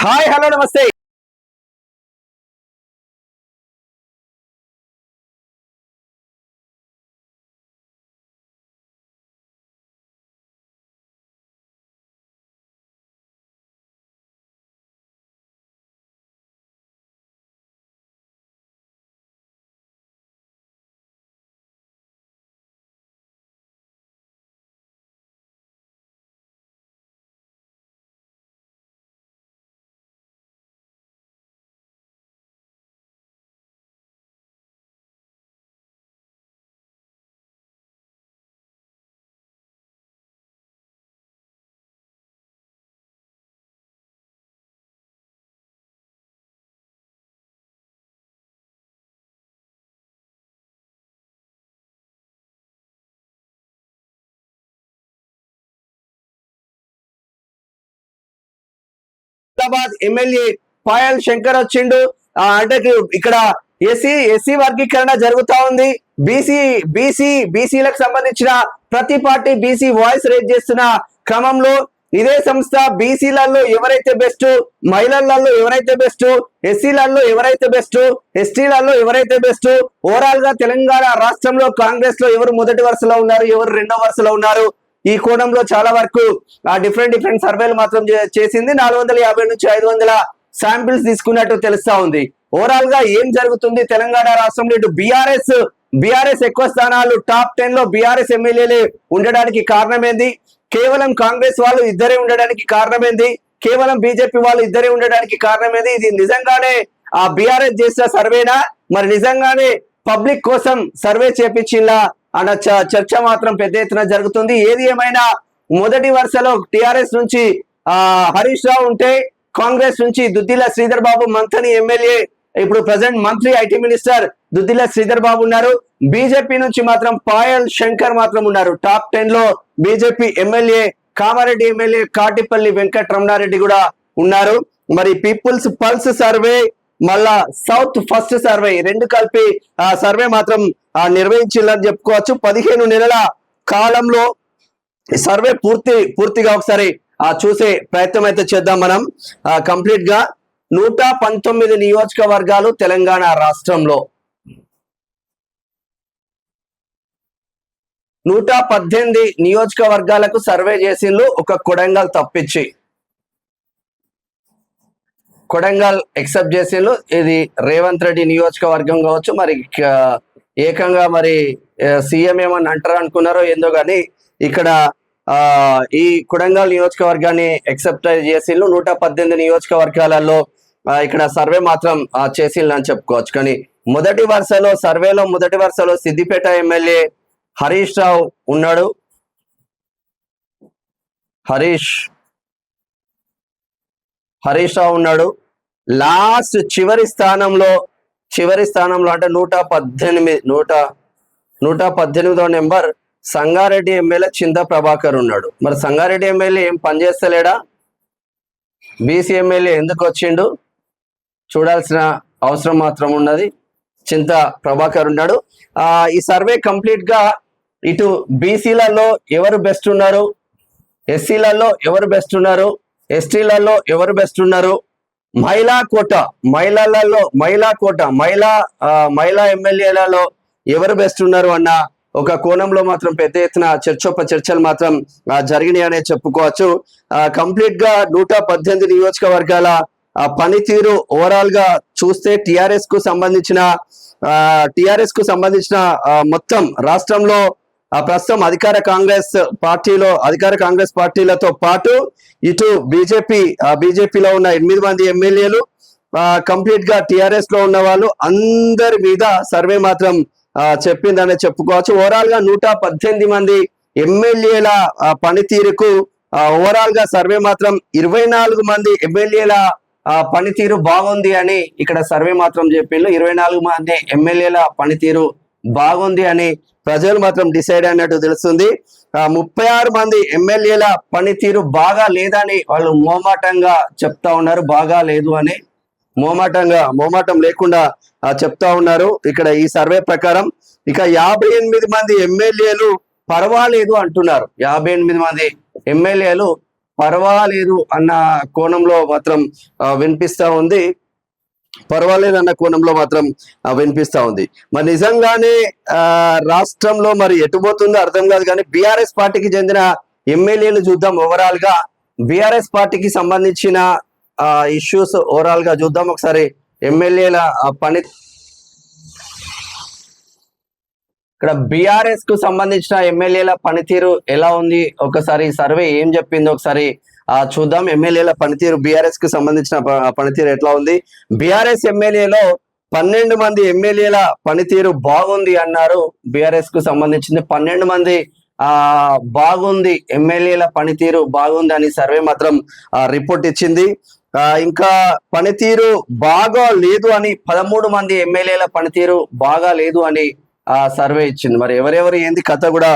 Hi hello నమస్తే. Hyderabad MLA Payal Shankar వచ్చిండు. అంటే ఇక్కడ ఎస్సీ వర్గీకరణ జరుగుతా ఉంది. బీసీలకు సంబంధించిన ప్రతి పార్టీ బీసీ వాయిస్ రేజ్ చేస్తున్న క్రమంలో ఇదే సంస్థ బీసీలలో ఎవరైతే బెస్ట్, మహిళలలో ఎవరైతే బెస్ట్, ఎస్సీలలో ఎవరైతే బెస్ట్, ఎస్టీలలో ఎవరైతే బెస్ట్, ఓవరాల్ గా తెలంగాణ రాష్ట్రంలో కాంగ్రెస్ లో ఎవరు మొదటి వరుసలో ఉన్నారు, ఎవరు రెండో వరుసలో ఉన్నారు, ఈ కోణంలో చాలా వరకు డిఫరెంట్ సర్వేలు మాత్రం చేసింది. 450 నుంచి 500 శాంపిల్స్ తీసుకున్నట్టు తెలుస్తా ఉంది. ఓవరాల్ గా ఏం జరుగుతుంది తెలంగాణ రాష్ట్రంలో? ఇటు బీఆర్ఎస్ ఎక్కువ స్థానాలు టాప్ 10 లో బీఆర్ఎస్ ఎమ్మెల్యేలే ఉండడానికి కారణమేంది? కేవలం కాంగ్రెస్ వాళ్ళు ఇద్దరే ఉండడానికి కారణమేంది? కేవలం బీజేపీ వాళ్ళు ఇద్దరే ఉండడానికి కారణమేంది? ఇది నిజంగానే ఆ బీఆర్ఎస్ చేసిన సర్వేనా, మరి నిజంగానే పబ్లిక్ కోసం సర్వే చేపించిందా అన్న చర్చ మాత్రం పెద్ద ఎత్తున జరుగుతుంది. ఏది ఏమైనా మొదటి వరుసలో టిఆర్ఎస్ నుంచి హరీష్ రావు ఉంటే, కాంగ్రెస్ నుంచి దుద్దిల్ల శ్రీధర్ బాబు మంథని ఎమ్మెల్యే, ఇప్పుడు ప్రజెంట్ మంత్రి ఐటీ మినిస్టర్ దుద్దిల్ల శ్రీధర్ బాబు ఉన్నారు. బీజేపీ నుంచి మాత్రం పాయల్ శంకర్ మాత్రం ఉన్నారు. టాప్ 10 లో BJP MLA Kamareddy MLA Katipalli Venkataramanareddy కూడా ఉన్నారు. మరి పీపుల్స్ పల్స్ సర్వే, మళ్ళా సౌత్ ఫస్ట్ సర్వే రెండు కలిపి సర్వే మాత్రం నిర్వహించాలని చెప్పుకోవచ్చు. 15 నెలల కాలంలో సర్వే పూర్తిగా ఒకసారి చూసే ప్రయత్నం అయితే చేద్దాం మనం. కంప్లీట్ గా 119 నియోజకవర్గాలు తెలంగాణ రాష్ట్రంలో 118 నియోజకవర్గాలకు సర్వే చేసిండ్రు, ఒక కొడంగల్ తప్పించి. కొడంగల్ ఎక్సెప్ట్ చేసిండ్రు. ఇది రేవంత్ రెడ్డి నియోజకవర్గం కావచ్చు, మరి ఏకంగా మరి సీఎం ఏమని అంటారు అనుకున్నారో ఏందో కానీ ఇక్కడ ఈ కొడంగల్ నియోజకవర్గాన్ని ఎక్సెప్ట్ చేసిండ్రు. 118 నియోజకవర్గాలలో ఇక్కడ సర్వే మాత్రం చేసిండ్రు అని చెప్పుకోవచ్చు. కానీ మొదటి వరుసలో సిద్దిపేట ఎమ్మెల్యే హరీష్ రావు ఉన్నాడు. హరీష్ రావు ఉన్నాడు. లాస్ట్ చివరి స్థానంలో అంటే 118వ నెంబర్ సంగారెడ్డి ఎమ్మెల్యే చింత ప్రభాకర్ ఉన్నాడు. మరి సంగారెడ్డి ఎమ్మెల్యే ఏం పనిచేస్తలేడా? బీసీ ఎమ్మెల్యే ఎందుకు వచ్చిండు చూడాల్సిన అవసరం మాత్రం ఉన్నది. చింత ప్రభాకర్ ఉన్నాడు. ఈ సర్వే కంప్లీట్ గా ఇటు బీసీలలో ఎవరు బెస్ట్ ఉన్నారు, ఎస్సీలలో ఎవరు బెస్ట్ ఉన్నారు, ఎస్టీలలో ఎవరు బెస్ట్ ఉన్నారు, మహిళా ఎమ్మెల్యేలలో ఎవరు బెస్ట్ ఉన్నారు అన్న ఒక కోణంలో మాత్రం పెద్ద ఎత్తున చర్చలు మాత్రం జరిగినాయి అనే చెప్పుకోవచ్చు. కంప్లీట్ గా 118 నియోజకవర్గాల పనితీరు ఓవరాల్ గా చూస్తే టిఆర్ఎస్ కు సంబంధించిన మొత్తం రాష్ట్రంలో ప్రస్తుతం అధికార కాంగ్రెస్ పార్టీలతో పాటు ఇటు బీజేపీలో ఉన్న 8 మంది ఎమ్మెల్యేలు, కంప్లీట్ గా టిఆర్ఎస్ లో ఉన్న వాళ్ళు అందరి మీద సర్వే మాత్రం చెప్పిందనే చెప్పుకోవచ్చు. ఓవరాల్ గా 118 మంది ఎమ్మెల్యేల పనితీరుకు ఓవరాల్ గా సర్వే మాత్రం 24 మంది ఎమ్మెల్యేల పనితీరు బాగుంది అని ఇక్కడ సర్వే మాత్రం చెప్పిండ్రు. 24 మంది ఎమ్మెల్యేల పనితీరు బాగుంది అని ప్రజలు మాత్రం డిసైడ్ అయినట్టు తెలుస్తుంది. 36 మంది ఎమ్మెల్యేల పనితీరు బాగా లేదని వాళ్ళు మోమాటంగా చెప్తా ఉన్నారు. బాగా లేదు అని మోమాటం లేకుండా చెప్తా ఉన్నారు ఇక్కడ ఈ సర్వే ప్రకారం. ఇక 58 మంది ఎమ్మెల్యేలు పర్వాలేదు అంటున్నారు. 58 మంది ఎమ్మెల్యేలు పర్వాలేదు అన్న కోణంలో మాత్రం వినిపిస్తా ఉంది. పర్వాలేదు అన్న కోణంలో మాత్రం వినిపిస్తా ఉంది. మరి నిజంగానే రాష్ట్రంలో మరి ఎటుపోతుందో అర్థం కాదు, కానీ బీఆర్ఎస్ పార్టీకి చెందిన ఎమ్మెల్యేలు చూద్దాం. ఓవరాల్ గా బీఆర్ఎస్ పార్టీకి సంబంధించిన ఇష్యూస్ ఓవరాల్ గా చూద్దాం ఒకసారి. ఎమ్మెల్యేల పని ఇక్కడ బీఆర్ఎస్ కు సంబంధించిన ఎమ్మెల్యేల పనితీరు ఎలా ఉంది, ఒకసారి సర్వే ఏం చెప్పిందో ఒకసారి చూద్దాం. ఎమ్మెల్యేల పనితీరు, బీఆర్ఎస్ కు సంబంధించిన పనితీరు ఎట్లా ఉంది. బీఆర్ఎస్ ఎమ్మెల్యేలో 12 మంది ఎమ్మెల్యేల పనితీరు బాగుంది అన్నారు. బీఆర్ఎస్ కు సంబంధించింది 12 మంది బాగుంది, ఎమ్మెల్యేల పనితీరు బాగుంది అని సర్వే మాత్రం రిపోర్ట్ ఇచ్చింది. ఇంకా పనితీరు బాగా లేదు అని 13 మంది ఎమ్మెల్యేల పనితీరు బాగా లేదు అని సర్వే ఇచ్చింది. మరి ఎవరెవరు ఏంది కథ కూడా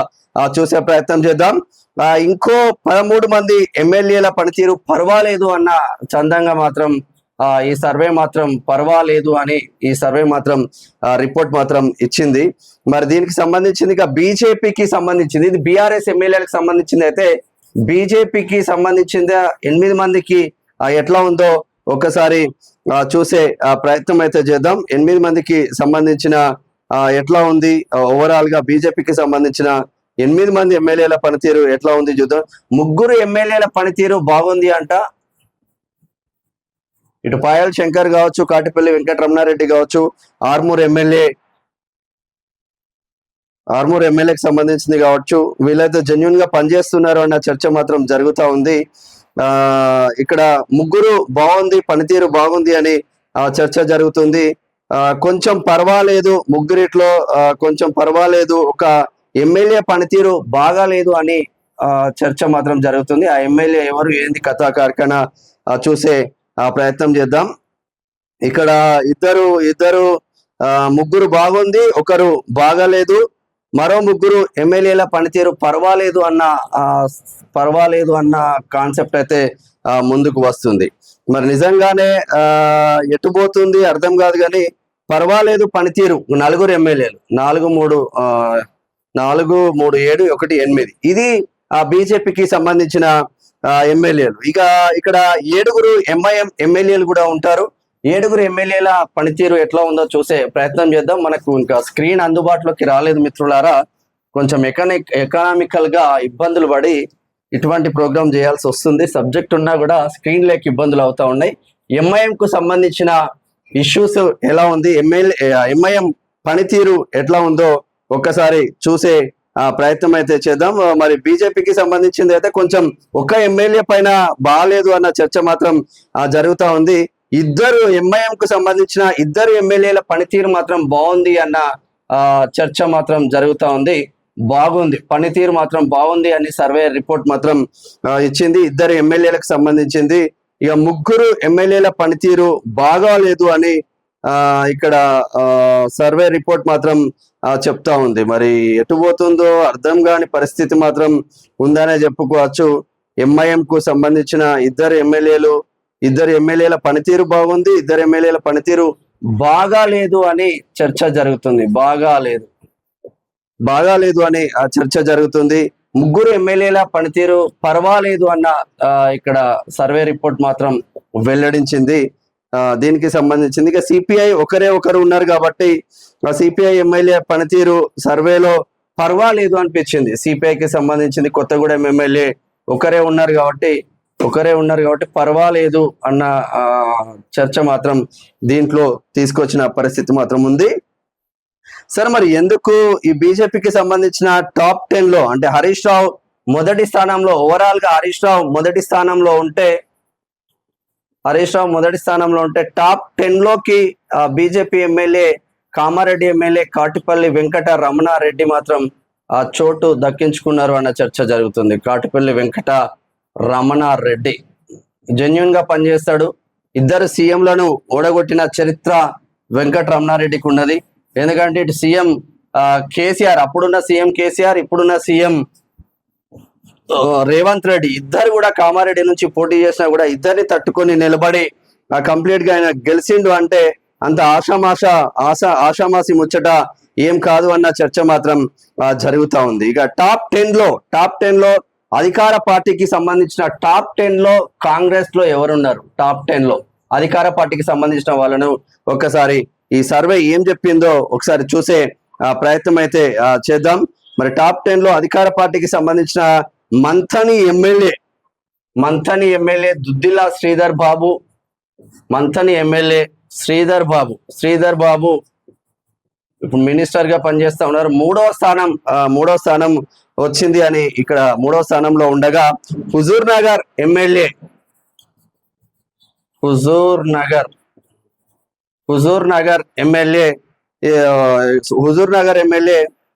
చూసే ప్రయత్నం చేద్దాం. ఇంకో 13 మంది ఎమ్మెల్యేల పనితీరు పర్వాలేదు అన్న చందంగా మాత్రం ఈ సర్వే మాత్రం పర్వాలేదు అని ఈ సర్వే మాత్రం రిపోర్ట్ మాత్రం ఇచ్చింది. మరి దీనికి సంబంధించింది ఇక బీజేపీకి సంబంధించింది, ఇది బీఆర్ఎస్ ఎమ్మెల్యేలకు సంబంధించింది. అయితే బీజేపీకి సంబంధించింది 8 మందికి ఎట్లా ఉందో ఒకసారి చూసే ప్రయత్నం అయితే చేద్దాం. 8 మందికి సంబంధించిన ఎట్లా ఉంది ఓవరాల్ గా బీజేపీకి సంబంధించిన 8 మంది ఎమ్మెల్యేల పనితీరు ఎట్లా ఉంది చూద్దాం. 3 ఎమ్మెల్యేల పనితీరు బాగుంది అంట. ఇటు పాయల్ శంకర్ కావచ్చు, కాటిపల్లి వెంకటరమణారెడ్డి కావచ్చు, ఆర్మూర్ ఎమ్మెల్యేకి సంబంధించింది కావచ్చు, వీళ్ళైతే జెన్యున్ గా పనిచేస్తున్నారు అన్న చర్చ మాత్రం జరుగుతూ ఉంది. ఇక్కడ 3 బాగుంది, పనితీరు బాగుంది అని చర్చ జరుగుతుంది. కొంచెం పర్వాలేదు, 3 కొంచెం పర్వాలేదు, ఒక ఎమ్మెల్యే పనితీరు బాగాలేదు అని చర్చ మాత్రం జరుగుతుంది. ఆ ఎమ్మెల్యే ఎవరు, ఏంది కథా కార్ఖానా చూసే ప్రయత్నం చేద్దాం. ఇక్కడ ఇద్దరు 3 బాగుంది, ఒకరు బాగాలేదు, మరో 3 ఎమ్మెల్యేల పనితీరు పర్వాలేదు అన్న కాన్సెప్ట్ అయితే ముందుకు వస్తుంది. మరి నిజంగానే ఎటుపోతుంది అర్థం కాదు, కానీ పర్వాలేదు పనితీరు 4 ఎమ్మెల్యేలు, 4, 3, 4, 3, 7, 1, 8 ఇది బీజేపీకి సంబంధించిన ఎమ్మెల్యేలు. ఇక ఇక్కడ 7 ఎంఐఎం ఎమ్మెల్యేలు కూడా ఉంటారు. 7 ఎమ్మెల్యేల పనితీరు ఎట్లా ఉందో చూసే ప్రయత్నం చేద్దాం. మనకు ఇంకా స్క్రీన్ అందుబాటులోకి రాలేదు మిత్రులారా, కొంచెం ఎకనామికల్ గా ఇబ్బందులు పడి ఇటువంటి ప్రోగ్రామ్ చేయాల్సి వస్తుంది. సబ్జెక్ట్ ఉన్నా కూడా స్క్రీన్ లేక ఇబ్బందులు అవుతా ఉన్నాయి. ఎంఐఎం కు సంబంధించిన ఇష్యూస్ ఎలా ఉంది, ఎంఐఎం పనితీరు ఎట్లా ఉందో ఒక్కసారి చూసే ప్రయత్నం అయితే చేద్దాం. మరి బీజేపీకి సంబంధించింది అయితే కొంచెం ఒక ఎమ్మెల్యే పైన బాగాలేదు అన్న చర్చ మాత్రం జరుగుతూ ఉంది. ఎంఐఎం కు సంబంధించిన 2 ఎమ్మెల్యేల పనితీరు మాత్రం బాగుంది అన్న చర్చ మాత్రం జరుగుతూ ఉంది. బాగుంది, పనితీరు మాత్రం బాగుంది అని సర్వే రిపోర్ట్ మాత్రం ఇచ్చింది. 2 ఎమ్మెల్యేలకు సంబంధించింది. ఇక 3 ఎమ్మెల్యేల పనితీరు బాగాలేదు అని ఇక్కడ సర్వే రిపోర్ట్ మాత్రం చెప్తా ఉంది. మరి ఎటు పోతుందో అర్థం కాని పరిస్థితి మాత్రం ఉందనే చెప్పుకోవచ్చు. ఎంఐఎం కు సంబంధించిన 2 ఎమ్మెల్యేల పనితీరు బాగుంది, 2 ఎమ్మెల్యేల పనితీరు బాగాలేదు అని చర్చ జరుగుతుంది. బాగాలేదు అని చర్చ జరుగుతుంది. 3 ఎమ్మెల్యేల పనితీరు పర్వాలేదు అన్న ఇక్కడ సర్వే రిపోర్ట్ మాత్రం వెల్లడించింది. దీనికి సంబంధించింది ఇక సిపిఐ ఒకరు ఉన్నారు కాబట్టి సిపిఐ ఎమ్మెల్యే పనితీరు సర్వేలో పర్వాలేదు అనిపించింది. సిపిఐకి సంబంధించింది కొత్తగూడెం ఎమ్మెల్యే ఒకరే ఉన్నారు కాబట్టి పర్వాలేదు అన్న చర్చ మాత్రం దీంట్లో తీసుకొచ్చిన పరిస్థితి మాత్రం ఉంది. సరే, మరి ఎందుకు ఈ బీజేపీకి సంబంధించిన టాప్ 10 లో అంటే హరీష్ రావు మొదటి స్థానంలో, ఓవరాల్ గా హరీష్ రావు మొదటి స్థానంలో ఉంటే టాప్ 10 లోకి BJP MLA Kamareddy MLA Katipalli Venkata Ramanareddy మాత్రం చోటు దక్కించుకున్నారు అన్న చర్చ జరుగుతుంది. కాటిపల్లి వెంకట రమణారెడ్డి జెన్యున్ గా పనిచేస్తాడు. 2 సీఎంలను ఓడగొట్టిన చరిత్ర వెంకట రమణారెడ్డికి ఉన్నది. ఎందుకంటే ఇటు సీఎం కేసీఆర్, అప్పుడున్న సీఎం కేసీఆర్, ఇప్పుడున్న సీఎం రేవంత్ రెడ్డి ఇద్దరు కూడా కామారెడ్డి నుంచి పోటీ చేసినా కూడా ఇద్దరిని తట్టుకొని నిలబడి కంప్లీట్ గా ఆయన గెలిచిండు అంటే అంత ఆషామాసి ముచ్చట ఏం కాదు అన్న చర్చ మాత్రం జరుగుతా ఉంది. ఇక టాప్ 10 లో అధికార పార్టీకి సంబంధించిన టాప్ 10 లో కాంగ్రెస్ లో ఎవరున్నారు? టాప్ 10 లో అధికార పార్టీకి సంబంధించిన వాళ్ళను ఒక్కసారి ఈ సర్వే ఏం చెప్పిందో ఒకసారి చూసే ప్రయత్నం అయితే చేద్దాం. మరి టాప్ 10 లో అధికార పార్టీకి సంబంధించిన మంథని ఎమ్మెల్యే దుద్దిల్లా శ్రీధర్ బాబు, మంథని ఎమ్మెల్యే శ్రీధర్ బాబు ఇప్పుడు మినిస్టర్ గా పనిచేస్తా ఉన్నారు. మూడవ స్థానం వచ్చింది అని ఇక్కడ మూడవ స్థానంలో ఉండగా హుజూర్ నగర్ ఎమ్మెల్యే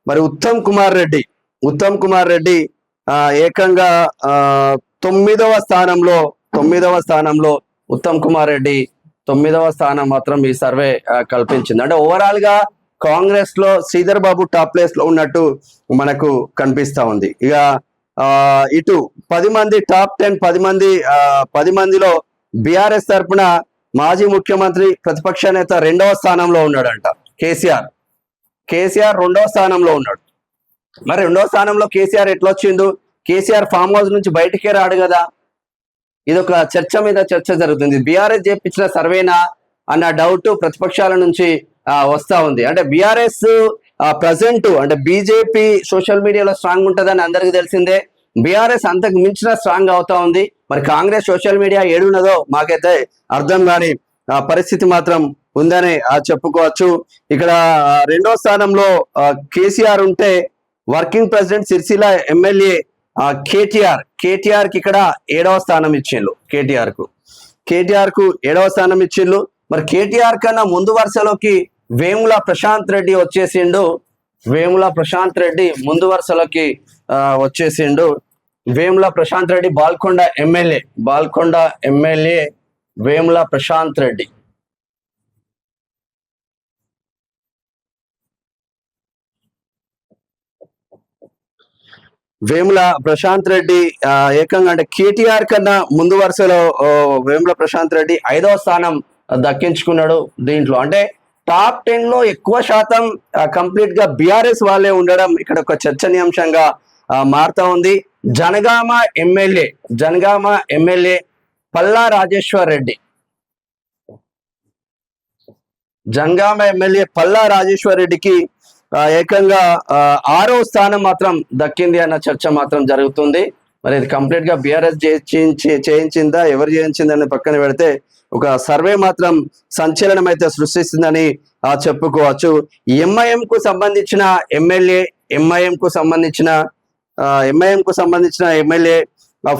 మరి ఉత్తమ్ కుమార్ రెడ్డి ఏకంగా 9వ స్థానంలో ఉత్తమ్ కుమార్ రెడ్డి 9వ స్థానం మాత్రం ఈ సర్వే కల్పించింది. అంటే ఓవరాల్ గా కాంగ్రెస్ లో శ్రీధర్ బాబు టాప్ ప్లేస్ లో ఉన్నట్టు మనకు కనిపిస్తా ఉంది. ఇక ఇటు 10 మంది టాప్ 10 10 మందిలో బీఆర్ఎస్ తరఫున మాజీ ముఖ్యమంత్రి ప్రతిపక్ష నేత 2వ స్థానంలో ఉన్నాడంట కేసీఆర్ 2వ స్థానంలో ఉన్నాడు. మరి 2వ స్థానంలో కేసీఆర్ ఎట్లా వచ్చిండు? కేసీఆర్ ఫామ్ హౌస్ నుంచి బయటికే రాడు కదా. ఇది ఒక చర్చ మీద చర్చ జరుగుతుంది. బీఆర్ఎస్ చేపించిన సర్వేనా అన్న డౌట్ ప్రతిపక్షాల నుంచి వస్తా ఉంది. అంటే బీఆర్ఎస్ ప్రజెంట్ అంటే బీజేపీ సోషల్ మీడియాలో స్ట్రాంగ్ ఉంటుందని అందరికి తెలిసిందే. బీఆర్ఎస్ అంతకు మించిన స్ట్రాంగ్ అవుతా ఉంది. మరి కాంగ్రెస్ సోషల్ మీడియా ఏడున్నదో మాకైతే అర్థం కాని పరిస్థితి మాత్రం ఉందని చెప్పుకోవచ్చు. ఇక్కడ 2వ స్థానంలో కేసీఆర్ ఉంటే working president Sircilla MLA KTR కి ఇక్కడ 7వ స్థానం ఇచ్చిండ్రు. కేటీఆర్ కు 7వ స్థానం ఇచ్చిండ్రు. మరి కేటీఆర్ కన్నా ముందు వరుసలోకి వేముల ప్రశాంత్ రెడ్డి వచ్చేసిండు. ముందు వరుసలోకి వచ్చేసిండు. వేముల ప్రశాంత్ రెడ్డి బాల్కొండ ఎమ్మెల్యే వేముల ప్రశాంత్ రెడ్డి. ఏకంగా అంటే కేటీఆర్ కన్నా ముందు వరుసలో వేముల ప్రశాంత్ రెడ్డి 5వ స్థానం దక్కించుకున్నాడు. దీంట్లో అంటే టాప్ 10 లో ఎక్కువ శాతం కంప్లీట్ గా బీఆర్ఎస్ వాళ్ళే ఉండడం ఇక్కడ ఒక చర్చనీయాంశంగా మారుతా ఉంది. జనగామ ఎమ్మెల్యే పల్లా రాజేశ్వర్ రెడ్డికి ఏకంగా 6వ స్థానం మాత్రం దక్కింది అన్న చర్చ మాత్రం జరుగుతుంది. మరి ఇది కంప్లీట్ గా బీఆర్ఎస్ చేయించిందా ఎవరు చేయించిందని పక్కన పెడితే ఒక సర్వే మాత్రం సంచలనం అయితే సృష్టిస్తుందని చెప్పుకోవచ్చు. ఎంఐఎం కు సంబంధించిన MLA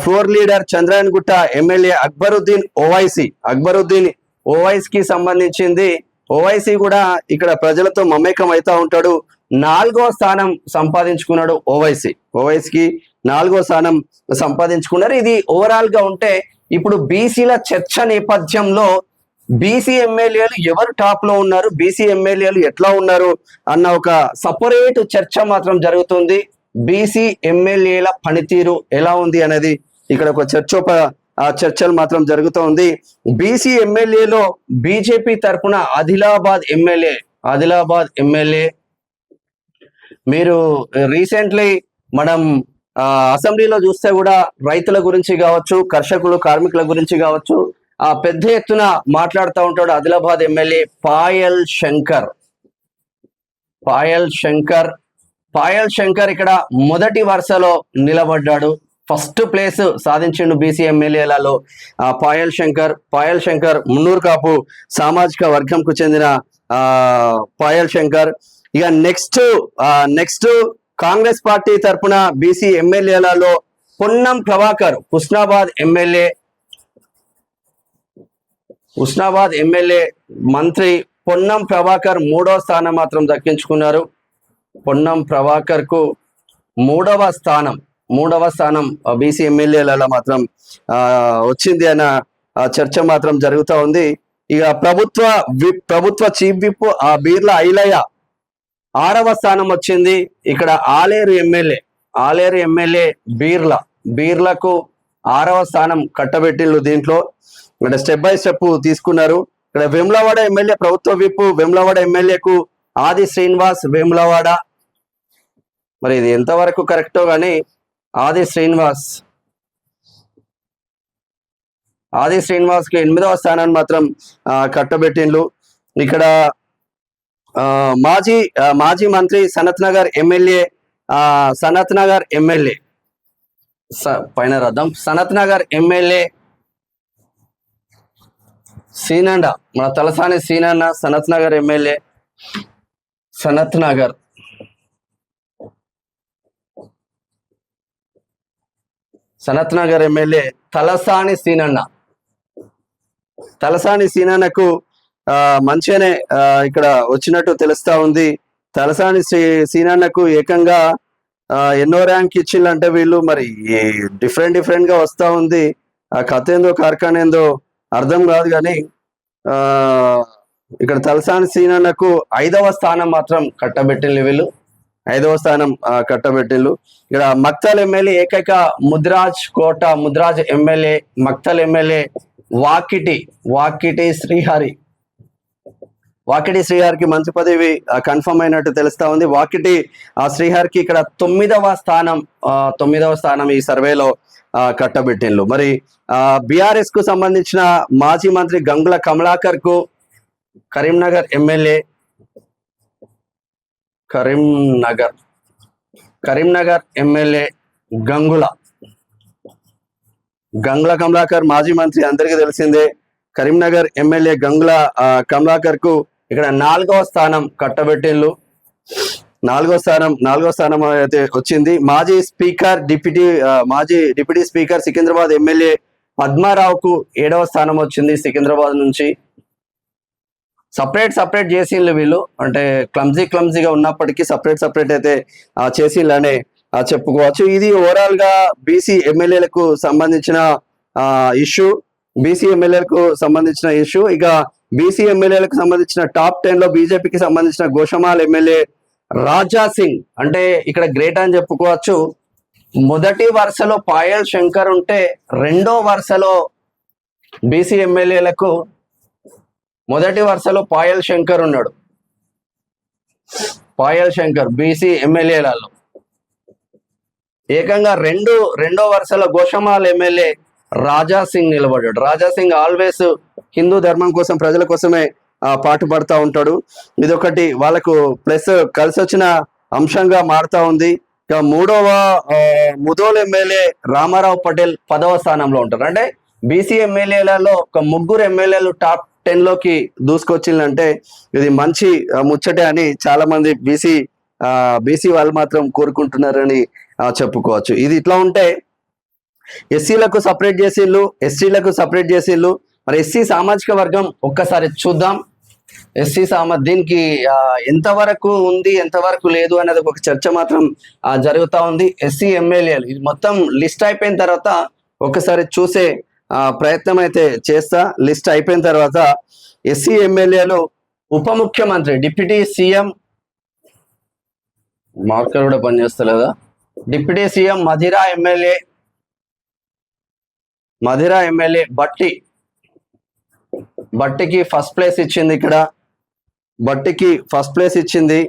floor leader Chandrayangutta MLA Akbaruddin ఓవైసీకి సంబంధించింది. ఓవైసీ కూడా ఇక్కడ ప్రజలతో మమేకం అవుతా ఉంటాడు. 4వ స్థానం సంపాదించుకున్నాడు. ఓవైసీకి 4వ స్థానం సంపాదించుకున్నారు. ఇది ఓవరాల్ గా ఉంటే ఇప్పుడు బీసీల చర్చ నేపథ్యంలో బీసీ ఎమ్మెల్యేలు ఎవరు టాప్ లో ఉన్నారు, బీసీ ఎమ్మెల్యేలు ఎట్లా ఉన్నారు అన్న ఒక సపరేట్ చర్చ మాత్రం జరుగుతుంది. బీసీ ఎమ్మెల్యేల పనితీరు ఎలా ఉంది అనేది ఇక్కడ ఒక చర్చలు మాత్రం జరుగుతూ ఉంది. బీసీ ఎమ్మెల్యేలో బీజేపీ తరఫున ఆదిలాబాద్ ఎమ్మెల్యే మీరు రీసెంట్లీ మనం అసెంబ్లీలో చూస్తే కూడా రైతుల గురించి కావచ్చు, కర్షకులు కార్మికుల గురించి కావచ్చు పెద్ద ఎత్తున మాట్లాడుతూ ఉంటాడు. ఆదిలాబాద్ ఎమ్మెల్యే పాయల్ శంకర్ ఇక్కడ మొదటి వరుసలో నిలబడ్డాడు. ఫస్ట్ ప్లేస్ సాధించిండు బీసీ ఎమ్మెల్యేలలో పాయల్ శంకర్ మున్నూరు కాపు సామాజిక వర్గంకు చెందిన పాయల్ శంకర్. ఇక నెక్స్ట్ కాంగ్రెస్ పార్టీ తరఫున బీసీ ఎమ్మెల్యేలలో పొన్నం ప్రభాకర్ హుస్నాబాద్ ఎమ్మెల్యే మంత్రి పొన్నం ప్రభాకర్ 3వ స్థానం మాత్రం దక్కించుకున్నారు. పొన్నం ప్రభాకర్ కు 3వ స్థానం బీసీ ఎమ్మెల్యేలలో మాత్రం వచ్చింది అన్న చర్చ మాత్రం జరుగుతూ ఉంది. ఇక ప్రభుత్వ చీఫ్ విప్ బీర్ల ఐలయ్య 6వ స్థానం వచ్చింది. ఇక్కడ ఆలేరు ఎమ్మెల్యే బీర్లకు 6వ స్థానం కట్టబెట్టిళ్ళు. దీంట్లో అంటే స్టెప్ బై స్టెప్ తీసుకున్నారు. ఇక్కడ వేములవాడ ఎమ్మెల్యే ప్రభుత్వ విప్ వేములవాడ ఎమ్మెల్యేకు ఆది శ్రీనివాస్ వేములవాడ. మరి ఇది ఎంతవరకు కరెక్టో కానీ ఆది శ్రీనివాస్ కి 8వ స్థానాన్ని మాత్రం కట్టబెట్టిండ్లు. ఇక్కడ మాజీ మంత్రి సనత్ నగర్ ఎమ్మెల్యే పైన రద్దం సనత్ నగర్ ఎమ్మెల్యే సీనండ, మన తలసాని సీనన్న సనత్ నగర్ ఎమ్మెల్యే సనత్ నగర్ ఎమ్మెల్యే తలసాని సీనన్నకు మంచిగానే ఇక్కడ వచ్చినట్టు తెలుస్తా ఉంది. తలసాని సీనన్నకు ఏకంగా ఎన్నో ర్యాంక్ ఇచ్చిందంటే వీళ్ళు మరి డిఫరెంట్ గా వస్తా ఉంది. ఆ కథ ఏందో కార్ఖాన ఏందో అర్థం కాదు. కానీ ఇక్కడ తలసాని సీనన్నకు 5వ స్థానం మాత్రం కట్టబెట్టిండ్రు వీళ్ళు. 5వ స్థానం కట్టబెట్టిండ్రు. ఇక్కడ మక్తల్ ఎమ్మెల్యే ఏకైక ముద్రాజ్ ఎమ్మెల్యే మక్తల్ ఎమ్మెల్యే వాకిటి శ్రీహరికి మంత్రి పదవి కన్ఫర్మ్ అయినట్టు తెలుస్తా ఉంది. వాకిటి శ్రీహరికి ఇక్కడ 9వ స్థానం ఈ సర్వేలో కట్టబెట్టిండ్రు. మరి బీఆర్ఎస్ కు సంబంధించిన మాజీ మంత్రి గంగుల కమలాకర్ కు కరీంనగర్ ఎమ్మెల్యే గంగుల కమలాకర్ మాజీ మంత్రి అందరికీ తెలిసిందే. కరీంనగర్ ఎమ్మెల్యే గంగుల కమలాకర్ కు ఇక్కడ 4వ స్థానం కట్టబెట్టిండ్రు. 4వ స్థానం అయితే వచ్చింది. మాజీ డిప్యూటీ స్పీకర్ సికింద్రాబాద్ ఎమ్మెల్యే పద్మారావుకు 7వ స్థానం వచ్చింది. సికింద్రాబాద్ నుంచి సపరేట్ చేసిండ్రు వీళ్ళు. అంటే క్లమ్జీగా ఉన్నప్పటికీ సపరేట్ అయితే చేసిండ్రనే చెప్పుకోవచ్చు. ఇది ఓవరాల్ గా బీసీ ఎమ్మెల్యేలకు సంబంధించిన ఇష్యూ. ఇక బీసీ ఎమ్మెల్యేలకు సంబంధించిన టాప్ 10 లో బీజేపీకి సంబంధించిన గోషమాల్ ఎమ్మెల్యే రాజా సింగ్ అంటే ఇక్కడ గ్రేట్ అని చెప్పుకోవచ్చు. మొదటి వరుసలో పాయల్ శంకర్ ఉంటే రెండో వరుసలో బీసీ ఎమ్మెల్యేలకు మొదటి వరుసలో పాయల్ శంకర్ ఉన్నాడు. బీసీ ఎమ్మెల్యేలలో ఏకంగా రెండో వరుసలో గోషమాల్ ఎమ్మెల్యే రాజా సింగ్ నిలబడ్డాడు. రాజా సింగ్ ఆల్వేస్ హిందూ ధర్మం కోసం ప్రజల కోసమే పాటుపడతా ఉంటాడు. ఇదొకటి వాళ్ళకు ప్లస్ కలిసి వచ్చిన అంశంగా మారుతా ఉంది. ఇక ముదోల్ ఎమ్మెల్యే రామారావు పటేల్ 10వ స్థానంలో ఉంటారు. అంటే బీసీ ఎమ్మెల్యేలలో ఒక 3 ఎమ్మెల్యేలు టాప్ 10 లోకి దూసుకొచ్చిందంటే ఇది మంచి ముచ్చటే అని చాలా మంది బీసీ వాళ్ళు మాత్రం కోరుకుంటున్నారని చెప్పుకోవచ్చు. ఇది ఇట్లా ఉంటే ఎస్సీలకు సపరేట్ చేసిళ్ళు, ఎస్టీలకు సపరేట్ చేసిళ్ళు. మరి ఎస్సీ సామాజిక వర్గం ఒక్కసారి చూద్దాం. దీనికి ఎంతవరకు ఉంది ఎంతవరకు లేదు అనేది ఒక చర్చ మాత్రం జరుగుతూ ఉంది. ఎస్సీ ఎమ్మెల్యేలు ఇది మొత్తం లిస్ట్ అయిపోయిన తర్వాత ఒకసారి చూసే ప్రయత్నం అయితే చేస్తా. లిస్ట్ అయిపోయిన తర్వాత ఎస్సీ ఎమ్మెల్యేలు ఉప ముఖ్యమంత్రి డిప్యూటీ సీఎం మార్కర్ కూడా పనిచేస్తలేదా, డిప్యూటీ సీఎం మధిరా ఎమ్మెల్యే బట్టికి ఫస్ట్ ప్లేస్ ఇచ్చింది. ఇక్కడ బట్టికి ఫస్ట్ ప్లేస్ ఇచ్చింది.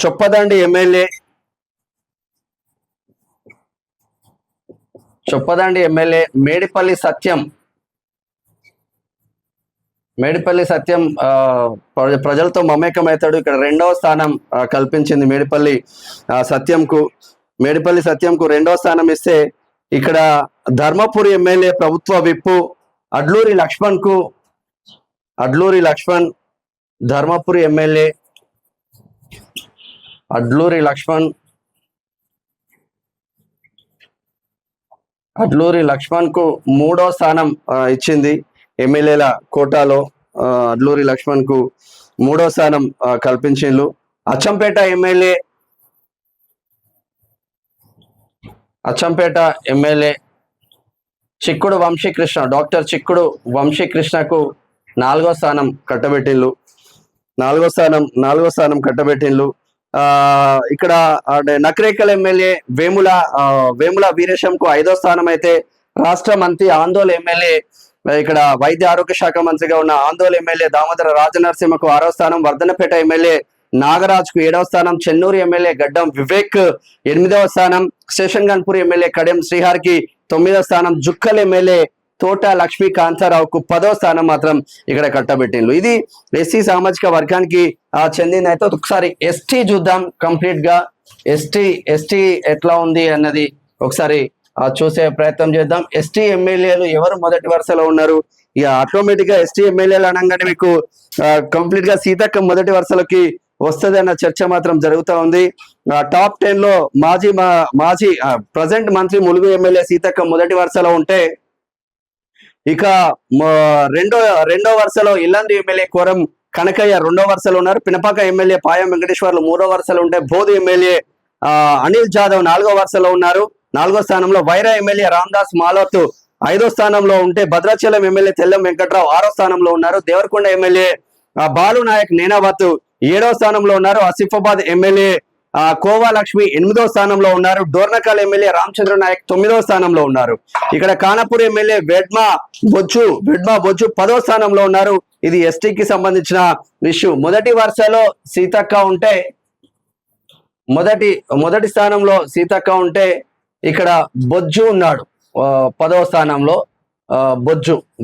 చొప్పదండి ఎమ్మెల్యే మేడిపల్లి సత్యం ప్రజలతో మమేకమవుతాడు. ఇక్కడ 2వ స్థానం కల్పించింది మేడిపల్లి సత్యంకు 2వ స్థానం ఇస్తే ఇక్కడ ధర్మపురి ఎమ్మెల్యే ప్రభుత్వ విప్పు అడ్లూరి లక్ష్మణ్ ధర్మపురి ఎమ్మెల్యే అడ్లూరి లక్ష్మణ్ కు 3వ స్థానం ఇచ్చింది. ఎమ్మెల్యేల కోటాలో అడ్లూరి లక్ష్మణ్ కు 3వ స్థానం కల్పించిండ్రు. అచ్చంపేట ఎమ్మెల్యే చిక్కుడు వంశీకృష్ణ డాక్టర్ చిక్కుడు వంశీకృష్ణకు 4వ స్థానం కట్టబెట్టిండ్రు. 4వ స్థానం కట్టబెట్టిండ్రు. ఇక్కడ నకరేకల్ ఎమ్మెల్యే వేముల వీరేశంకు 5వ స్థానం అయితే రాష్ట్ర మంత్రి ఆందోళన ఎమ్మెల్యే ఇక్కడ వైద్య ఆరోగ్య శాఖ మంత్రిగా ఉన్న ఆందోళన ఎమ్మెల్యే దామోదర రాజనరసింహకు 6వ స్థానం, వర్ధనపేట ఎమ్మెల్యే నాగరాజ్కు 7వ స్థానం, చెన్నూరు ఎమ్మెల్యే గడ్డం వివేక్ 8వ స్థానం, స్టేషన్ గన్పూర్ ఎమ్మెల్యే కడెం శ్రీహార్కి 9వ స్థానం, జుక్కల్ ఎమ్మెల్యే తోట లక్ష్మీ కాంతారావుకు 10వ స్థానం మాత్రం ఇక్కడ కట్టబెట్టిండ్రు. ఇది ఎస్సీ సామాజిక వర్గానికి చెందింది. అయితే ఒకసారి ఎస్టీ చూద్దాం కంప్లీట్ గా. ఎస్టీ ఎట్లా ఉంది అన్నది ఒకసారి చూసే ప్రయత్నం చేద్దాం. ఎస్టీ ఎమ్మెల్యేలు ఎవరు మొదటి వరుసలో ఉన్నారు? ఇక ఆటోమేటిక్ గా ఎస్టీ ఎమ్మెల్యేలు అనగానే మీకు కంప్లీట్ గా సీతక్క మొదటి వరుసలోకి వస్తుంది అన్న చర్చ మాత్రం జరుగుతూ ఉంది. టాప్ 10 లో మాజీ ప్రజెంట్ మంత్రి ములుగు ఎమ్మెల్యే సీతక్క మొదటి వరుసలో ఉంటే, ఇక రెండో వరుసలో ఇల్లందు ఎమ్మెల్యే కోరం కనకయ్య 2వ వరుసలో ఉన్నారు. పినపాక ఎమ్మెల్యే పాయం వెంకటేశ్వర్లు 3వ వరుసలో ఉంటే, బోధు ఎమ్మెల్యే అనిల్ జాదవ్ 4వ వరుసలో ఉన్నారు. 4వ స్థానంలో వైరా ఎమ్మెల్యే రామ్దాస్ మాలోత్ 5వ స్థానంలో ఉంటే, భద్రాచలం ఎమ్మెల్యే తెల్లం వెంకట్రావు 6వ స్థానంలో ఉన్నారు. దేవరకొండ ఎమ్మెల్యే బాలు నాయక్ నేనావత్ 7వ స్థానంలో ఉన్నారు. ఆసిఫాబాద్ ఎమ్మెల్యే కోవా లక్ష్మి 8వ స్థానంలో ఉన్నారు. డోర్నకల్ ఎమ్మెల్యే రామచంద్ర నాయక్ 9వ స్థానంలో ఉన్నారు. ఇక్కడ ఖానాపూర్ ఎమ్మెల్యే వెడ్మా బొజ్జు 10వ స్థానంలో ఉన్నారు. ఇది ఎస్టీకి సంబంధించిన ఇష్యూ. మొదటి వరుసలో సీతక్క ఉంటే, మొదటి స్థానంలో సీతక్క ఉంటే, ఇక్కడ బొజ్జు ఉన్నాడు 10వ స్థానంలో.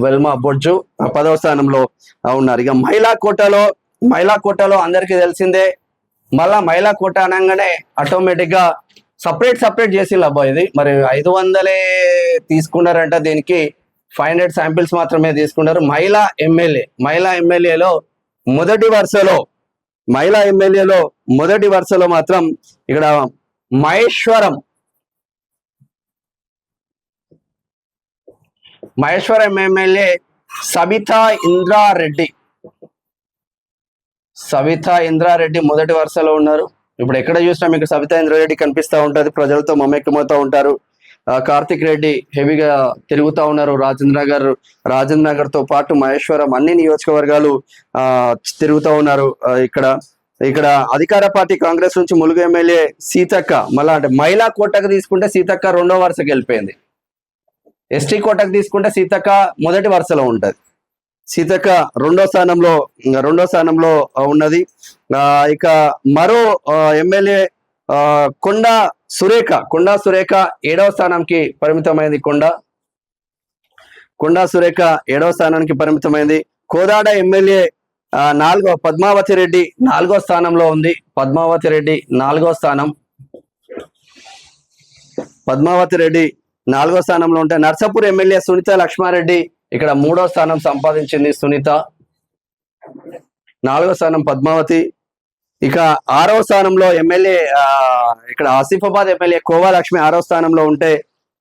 వెల్మా బొజ్జు 10వ స్థానంలో ఉన్నారు. ఇక మహిళా కోటాలో అందరికీ తెలిసిందే. మళ్ళా మహిళా కోట అనగానే ఆటోమేటిక్ గా సపరేట్ చేసిండ్రు అబ్బా. ఇది మరి 500 తీసుకున్నారంట, దీనికి 500 శాంపిల్స్ మాత్రమే తీసుకున్నారు. మహిళా ఎమ్మెల్యేలో మొదటి వరుసలో మాత్రం ఇక్కడ మహేశ్వరం ఎమ్మెల్యే సబితా ఇంద్రారెడ్డి మొదటి వరుసలో ఉన్నారు. ఇప్పుడు ఎక్కడ చూసినా మీకు సబితా ఇంద్రారెడ్డి కనిపిస్తూ ఉంటది, ప్రజలతో మమేకమవుతూ ఉంటారు. కార్తిక్ రెడ్డి హెవీగా తిరుగుతూ ఉన్నారు రాజేంద్ర నగర్ తో పాటు మహేశ్వరం అన్ని నియోజకవర్గాలు తిరుగుతూ ఉన్నారు. ఇక్కడ అధికార పార్టీ కాంగ్రెస్ నుంచి ములుగు ఎమ్మెల్యే సీతక్క, మళ్ళా అంటే మహిళా కోటకు తీసుకుంటే సీతక్క 2వ వరుసకి వెళ్ళిపోయింది. ఎస్టీ కోటకు తీసుకుంటే సీతక్క మొదటి వరుసలో ఉంటది. సీతక్క 2వ స్థానంలో ఉన్నది. ఇక మరో ఎమ్మెల్యే కొండా సురేఖ 7వ స్థానానికి పరిమితమైంది. కొండా సురేఖ 7వ స్థానానికి పరిమితమైంది. కోదాడ ఎమ్మెల్యే పద్మావతి రెడ్డి 4వ స్థానంలో ఉంది. పద్మావతి రెడ్డి 4వ స్థానంలో ఉంటే, నర్సాపూర్ ఎమ్మెల్యే సునీత లక్ష్మారెడ్డి ఇక్కడ 3వ స్థానం సంపాదించింది. సునీత 4వ స్థానం పద్మావతి. ఇక 6వ స్థానంలో ఎమ్మెల్యే ఇక్కడ ఆసిఫాబాద్ ఎమ్మెల్యే కోవా లక్ష్మి 6వ స్థానంలో ఉంటే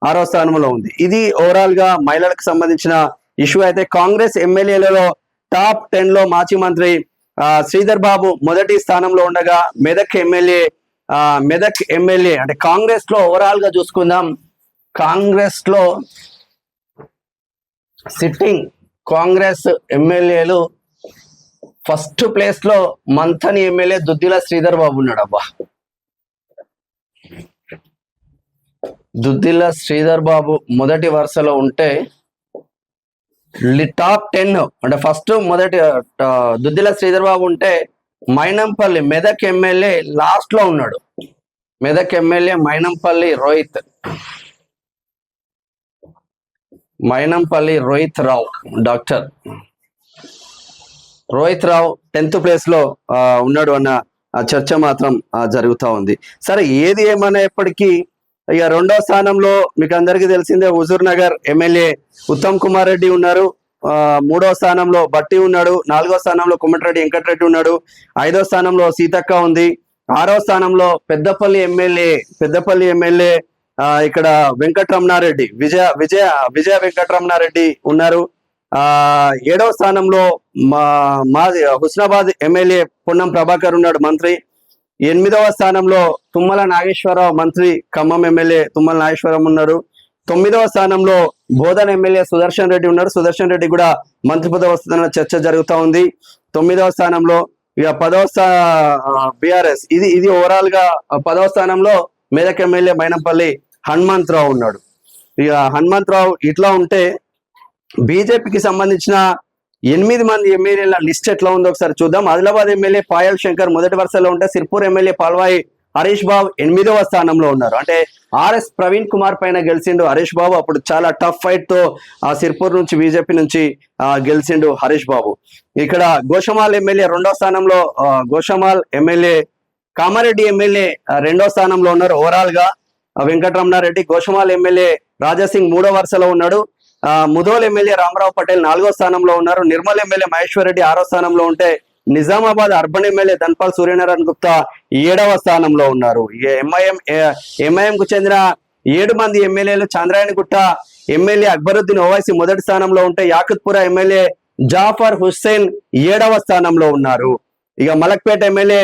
6వ స్థానంలో ఉంది. ఇది ఓవరాల్ గా మహిళలకు సంబంధించిన ఇష్యూ. అయితే కాంగ్రెస్ ఎమ్మెల్యేలలో టాప్ 10 లో మాజీ మంత్రి శ్రీధర్ బాబు మొదటి స్థానంలో ఉండగా, మెదక్ ఎమ్మెల్యే అంటే కాంగ్రెస్ లో ఓవరాల్ గా చూసుకుందాం, కాంగ్రెస్ లో సిట్టింగ్ కాంగ్రెస్ ఎమ్మెల్యేలు ఫస్ట్ ప్లేస్ లో మంథని ఎమ్మెల్యే దుద్దిల శ్రీధర్ బాబు ఉన్నాడు. అబ్బా, దుద్దిల శ్రీధర్ బాబు మొదటి వరుసలో ఉంటే, టాప్ 10 అంటే మొదటి దుద్దిల శ్రీధర్ బాబు ఉంటే, మైనంపల్లి మెదక్ ఎమ్మెల్యే లాస్ట్ లో ఉన్నాడు. మెదక్ ఎమ్మెల్యే మైనంపల్లి రోహిత్ రావు, డాక్టర్ రోహిత్ రావు 10th ప్లేస్ లో ఉన్నాడు అన్న చర్చ మాత్రం జరుగుతూ ఉంది. సరే, ఏది ఏమనేప్పటికీ ఇక 2వ స్థానంలో మీకు అందరికీ తెలిసిందే హుజూర్ నగర్ ఎమ్మెల్యే ఉత్తమ్ కుమార్ రెడ్డి ఉన్నారు. 3వ స్థానంలో బట్టి ఉన్నాడు. 4వ స్థానంలో కుమ్మటిరెడ్డి వెంకటరెడ్డి ఉన్నాడు. 5వ స్థానంలో సీతక్క ఉంది. 6వ స్థానంలో పెద్దపల్లి ఎమ్మెల్యే ఇక్కడ వెంకటరమణారెడ్డి విజయ వెంకటరమణారెడ్డి ఉన్నారు. 7వ స్థానంలో హుస్నాబాద్ ఎమ్మెల్యే పొన్నం ప్రభాకర్ ఉన్నాడు, మంత్రి. 8వ స్థానంలో తుమ్మల నాగేశ్వరరావు, మంత్రి, ఖమ్మం ఎమ్మెల్యే తుమ్మల నాగేశ్వరరావు ఉన్నారు. 9వ స్థానంలో బోధన ఎమ్మెల్యే సుదర్శన్ రెడ్డి ఉన్నారు. సుదర్శన్ రెడ్డి కూడా మంత్రి పదవి వస్తుందన్న చర్చ జరుగుతూ ఉంది. 9వ స్థానంలో ఇక 10వ బీఆర్ఎస్ ఇది ఓవరాల్ గా 10వ స్థానంలో మెదక్ ఎమ్మెల్యే మైనంపల్లి హనుమంతరావు ఉన్నాడు. ఇక హనుమంతరావు ఇట్లా ఉంటే, బీజేపీకి సంబంధించిన 8 మంది ఎమ్మెల్యేల లిస్ట్ ఎట్లా ఉందో ఒకసారి చూద్దాం. ఆదిలాబాద్ ఎమ్మెల్యే పాయల్ శంకర్ మొదటి వరుసలో ఉంటే సిర్పూర్ ఎమ్మెల్యే పాల్వాయి హరీష్ బాబు 8వ స్థానంలో ఉన్నారు. అంటే ఆర్ఎస్ ప్రవీణ్ కుమార్ పైన గెలిచిండు హరీష్ బాబు. అప్పుడు చాలా టఫ్ ఫైట్ తో సిర్పూర్ నుంచి బీజేపీ నుంచి గెలిచిండు హరీష్ బాబు. ఇక్కడ గోషమాల్ ఎమ్మెల్యే 2వ స్థానంలో, గోషమాల్ ఎమ్మెల్యే కామారెడ్డి ఎమ్మెల్యే 2వ స్థానంలో ఉన్నారు. ఓవరాల్ గా వెంకటరమణారెడ్డి. గోషమాల్ ఎమ్మెల్యే రాజాసింగ్ 3వ వరుసలో ఉన్నాడు. ముధోల్ ఎమ్మెల్యే రామరావు పటేల్ 4వ స్థానంలో ఉన్నారు. నిర్మల్ ఎమ్మెల్యే మహేశ్వర్ రెడ్డి 6వ స్థానంలో ఉంటే నిజామాబాద్ అర్బన్ ఎమ్మెల్యే ధన్పాల్ సూర్యనారాయణ గుప్తా 7వ స్థానంలో ఉన్నారు. ఎంఐఎం కు చెందిన 7 మంది ఎమ్మెల్యేలు చంద్రాయణగుట్ట ఎమ్మెల్యే అక్బరుద్దీన్ ఓవైసీ మొదటి స్థానంలో ఉంటే యాకుత్పుర ఎమ్మెల్యే జాఫర్ హుస్సేన్ 7వ స్థానంలో ఉన్నారు. ఇక మలక్పేట ఎమ్మెల్యే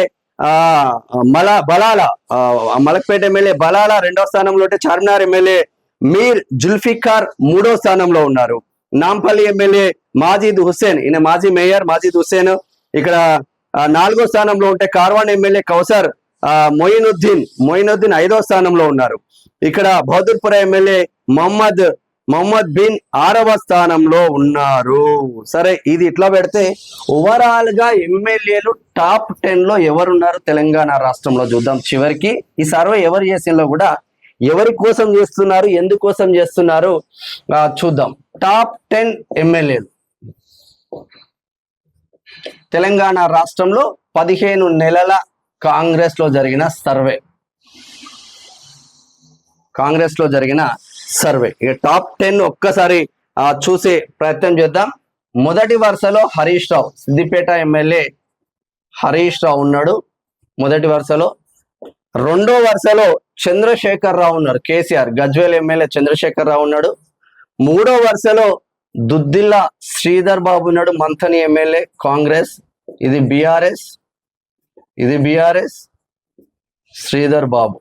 మలక్పేట ఎమ్మెల్యే బలాల 2వ స్థానంలో ఉంటే చార్మినార్ ఎమ్మెల్యే మీర్ జుల్ఫికార్ 3వ స్థానంలో ఉన్నారు. నాంపల్లి ఎమ్మెల్యే మాజిద్ హుస్సేన్, ఈయన మాజీ మేయర్ మాజిద్ హుస్సేన్ ఇక్కడ 4వ స్థానంలో ఉంటే కార్వాన్ ఎమ్మెల్యే కౌసర్ మొయినుద్దీన్ 5వ స్థానంలో ఉన్నారు. ఇక్కడ బహదూర్పుర ఎమ్మెల్యే మొహమ్మద్ బిన్ 6వ స్థానంలో ఉన్నారు. సరే, ఇది ఇట్లా పెడితే ఓవరాల్ గా ఎమ్మెల్యేలు టాప్ 10 లో ఎవరున్నారు తెలంగాణ రాష్ట్రంలో చూద్దాం. చివరికి ఈ సర్వే ఎవరు చేసినలో కూడా ఎవరి కోసం చేస్తున్నారు, ఎందుకోసం చేస్తున్నారు చూద్దాం. టాప్ 10 ఎమ్మెల్యేలు తెలంగాణ రాష్ట్రంలో 15 నెలల కాంగ్రెస్ లో జరిగిన సర్వే. ఇక టాప్ 10 ఒక్కసారి చూసే ప్రయత్నం చేద్దాం. మొదటి వరుసలో హరీష్ రావు, సిద్దిపేట ఎమ్మెల్యే హరీష్ రావు ఉన్నాడు మొదటి వరుసలో. 2వ వరుసలో చంద్రశేఖర్ రావు ఉన్నారు, కేసీఆర్ గజ్వేల్ ఎమ్మెల్యే చంద్రశేఖర్ రావు ఉన్నాడు. 3వ వరుసలో దుద్దిల్లా శ్రీధర్ బాబు ఉన్నాడు, మంథని ఎమ్మెల్యే కాంగ్రెస్. ఇది బీఆర్ఎస్ శ్రీధర్ బాబు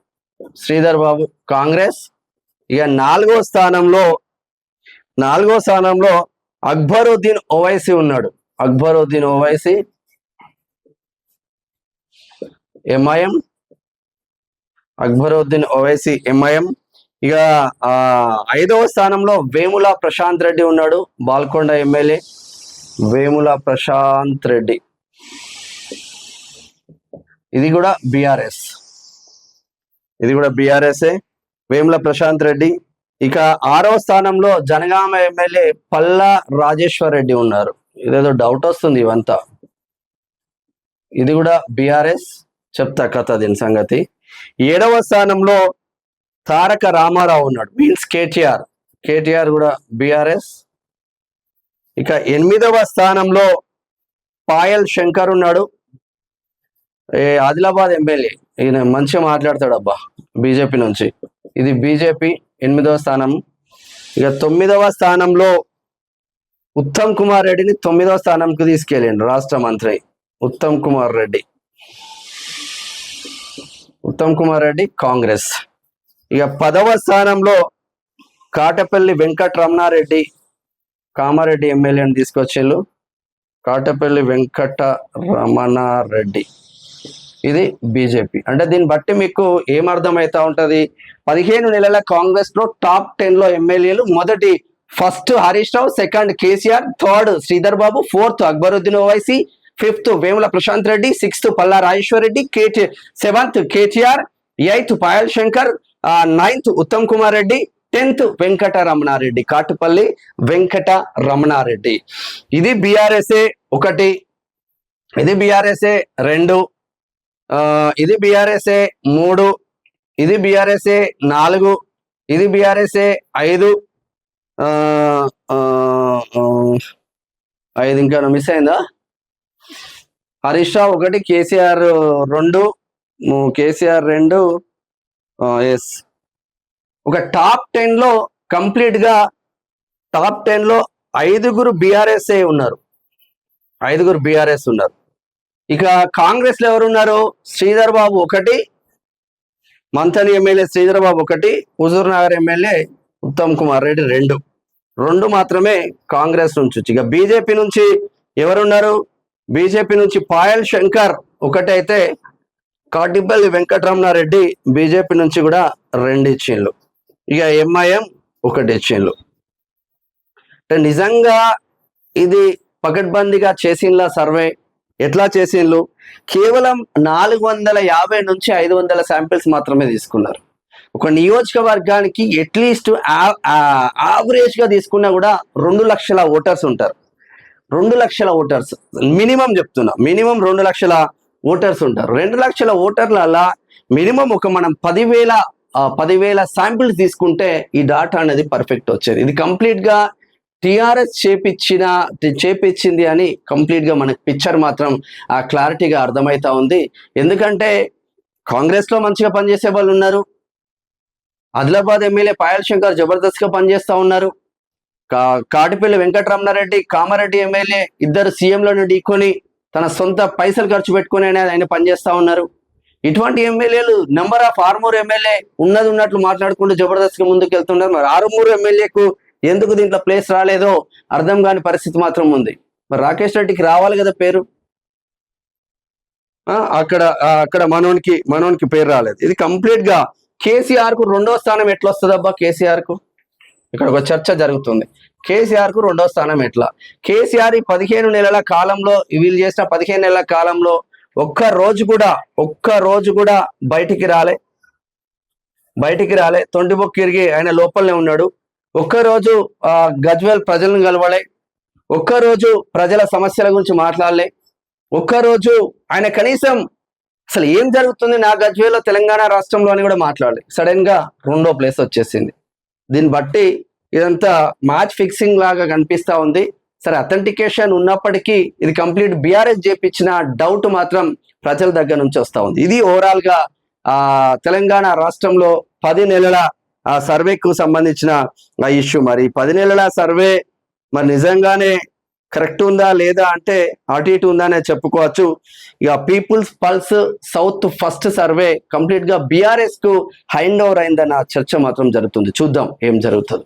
కాంగ్రెస్. ఇక 4వ స్థానంలో అక్బరుద్దీన్ ఓవైసీ ఉన్నాడు. అక్బరుద్దీన్ ఓవైసీ ఎంఐఎం. ఇక 5వ స్థానంలో వేముల ప్రశాంత్ రెడ్డి ఉన్నాడు, బాల్కొండ ఎమ్మెల్యే వేముల ప్రశాంత్ రెడ్డి. ఇది కూడా బీఆర్ఎస్ వేముల ప్రశాంత్ రెడ్డి. ఇక 6వ స్థానంలో జనగామ ఎమ్మెల్యే పల్లా రాజేశ్వర్ రెడ్డి ఉన్నారు. ఇదేదో డౌట్ వస్తుంది ఇవంతా. ఇది కూడా బీఆర్ఎస్, చెప్తా కథ దీని సంగతి. 7వ స్థానంలో తారక రామారావు ఉన్నాడు, మీన్స్ కేటీఆర్ కూడా బీఆర్ఎస్. ఇక 8వ స్థానంలో పాయల్ శంకర్ ఉన్నాడు, ఆదిలాబాద్ ఎమ్మెల్యే. ఈయన మంచిగా మాట్లాడతాడు అబ్బా, బీజేపీ నుంచి. ఇది బీజేపీ 8వ స్థానం. ఇక 9వ స్థానంలో ఉత్తమ్ కుమార్ రెడ్డిని 9వ స్థానంకు తీసుకెళ్ళండి రాష్ట్ర మంత్రి ఉత్తమ్ కుమార్ రెడ్డి కాంగ్రెస్. ఇక 10వ స్థానంలో కాటపల్లి వెంకటరమణారెడ్డి కామారెడ్డి ఎమ్మెల్యేని తీసుకొచ్చిండ్రు, కాటపల్లి వెంకటరమణారెడ్డి. ఇది బీజేపీ. అంటే దీన్ని బట్టి మీకు ఏమర్థమవుతా ఉంటది, 15 నెలల కాంగ్రెస్ లో టాప్ 10 లో ఎమ్మెల్యేలు. First Harish Rao, second KCR, third Sridhar Babu, fourth Akbaruddin Owaisi, 5th Vemula Prashanth Reddy, 6th Palla Rajeshwar Reddy, 7th KTR, 8th Payal Shankar, 9th Uttam Kumar Reddy, 10th Venkataramana Reddy, Katipally Venkataramana Reddy. ఇది బీఆర్ఎస్ఏ 1, ఇది బీఆర్ఎస్ఏ 2, ఇది బీఆర్ఎస్ఏ 3, ఇది బీఆర్ఎస్ఏ 4, ఇది బీఆర్ఎస్ఏ 5, 5 ఇంకా మిస్ అయిందా? హరీష్ రావు 1, కేసీఆర్ 2, ఎస్. ఒక టాప్ 10 లో కంప్లీట్ గా టాప్ 10 లో 5 బీఆర్ఎస్ఏ ఉన్నారు, 5 బీఆర్ఎస్ ఉన్నారు. ఇక కాంగ్రెస్ లో ఎవరున్నారు? శ్రీధర్ బాబు 1, మంథని ఎమ్మెల్యే శ్రీధర్ బాబు 1, హుజూర్ నగర్ ఎమ్మెల్యే ఉత్తమ్ కుమార్ రెడ్డి 2 మాత్రమే కాంగ్రెస్ నుంచి. ఇక బీజేపీ నుంచి ఎవరున్నారు? బీజేపీ నుంచి పాయల్ శంకర్ 1 అయితే కాటిపల్లి వెంకటరమణారెడ్డి బీజేపీ నుంచి కూడా 2 ఇచ్చిండ్రు. ఇక ఎంఐఎం 1 ఇచ్చిండ్రు. అంటే నిజంగా ఇది పకడ్బందీగా చేసిండ్లా సర్వే? ఎట్లా చేసిండ్రు? కేవలం 450 నుంచి 500 శాంపిల్స్ మాత్రమే తీసుకున్నారు. ఒక నియోజకవర్గానికి అట్లీస్ట్ యావరేజ్ గా తీసుకున్నా కూడా 2 లక్షల ఓటర్స్ ఉంటారు. 2 లక్షల ఓటర్స్ మినిమం చెప్తున్నా, మినిమం 2 లక్షల ఓటర్స్ ఉంటారు. 2 లక్షల ఓటర్ల మినిమం ఒక మనం 10,000 శాంపిల్స్ తీసుకుంటే ఈ డాటా అనేది పర్ఫెక్ట్ వచ్చేది. ఇది కంప్లీట్ గా టిఆర్ఎస్ చేపించింది అని కంప్లీట్ గా మనకి పిక్చర్ మాత్రం ఆ క్లారిటీగా అర్థమైతా ఉంది. ఎందుకంటే కాంగ్రెస్ లో మంచిగా పనిచేసే వాళ్ళు ఉన్నారు. ఆదిలాబాద్ ఎమ్మెల్యే పాయల్ శంకర్ జబర్దస్త్ గా పనిచేస్తా ఉన్నారు. కాటిపల్లి వెంకటరమణారెడ్డి, కామారెడ్డి ఎమ్మెల్యే ఇద్దరు సీఎంలను ఢీకొని తన సొంత పైసలు ఖర్చు పెట్టుకుని ఆయన పనిచేస్తా ఉన్నారు. ఇటువంటి ఎమ్మెల్యేలు నెంబర్ ఆఫ్ ఆర్మూర్ ఎమ్మెల్యే ఉన్నట్లు మాట్లాడుకుంటూ జబర్దస్త్ గా ముందుకు వెళ్తున్నారు. మరి ఆర్మూర్ ఎమ్మెల్యేకు ఎందుకు దీంట్లో ప్లేస్ రాలేదో అర్థం కాని పరిస్థితి మాత్రం ఉంది. మరి రాకేష్ రెడ్డికి రావాలి కదా పేరు, అక్కడ మనోనికి పేరు రాలేదు. ఇది కంప్లీట్ గా కేసీఆర్ కు 2వ స్థానం ఎట్లా వస్తుందబ్బా? కేసీఆర్ కు ఇక్కడ ఒక చర్చ జరుగుతుంది. కేసీఆర్ కు 2వ స్థానం ఎట్లా? కేసీఆర్ ఈ 15 నెలల కాలంలో, వీళ్ళు చేసిన 15 నెలల కాలంలో ఒక్క రోజు కూడా బయటికి రాలే. తొండిబొక్కిరిగి ఆయన లోపలనే ఉన్నాడు. ఒక్కరోజు గజ్వేల్ ప్రజలను కలవలే. ఒక్కరోజు ప్రజల సమస్యల గురించి మాట్లాడలే. ఒక్కరోజు ఆయన కనీసం అసలు ఏం జరుగుతుంది నా గజ్వేల్లో, తెలంగాణ రాష్ట్రంలో అని కూడా మాట్లాడలే. సడన్ గా 2వ ప్లేస్ వచ్చేసింది. దీన్ని బట్టి ఇదంతా మ్యాచ్ ఫిక్సింగ్ లాగా కనిపిస్తా ఉంది. సరే, అథెంటికేషన్ ఉన్నప్పటికీ ఇది కంప్లీట్ బీఆర్ఎస్ చేపించిన డౌట్ మాత్రం ప్రజల దగ్గర నుంచి వస్తా ఉంది. ఇది ఓవరాల్ గా తెలంగాణ రాష్ట్రంలో 10 నెలల సర్వేకు సంబంధించిన ఇష్యూ. మరి 10 నెలల సర్వే మరి నిజంగానే కరెక్ట్ ఉందా లేదా అంటే అటు ఇటు ఉందా అనే చెప్పుకోవచ్చు. ఇక People's Pulse south first survey complete గా బీఆర్ఎస్ కు హ్యాండ్ ఓవర్ అయిందన్న చర్చ మాత్రం జరుగుతుంది. చూద్దాం ఏం జరుగుతుంది.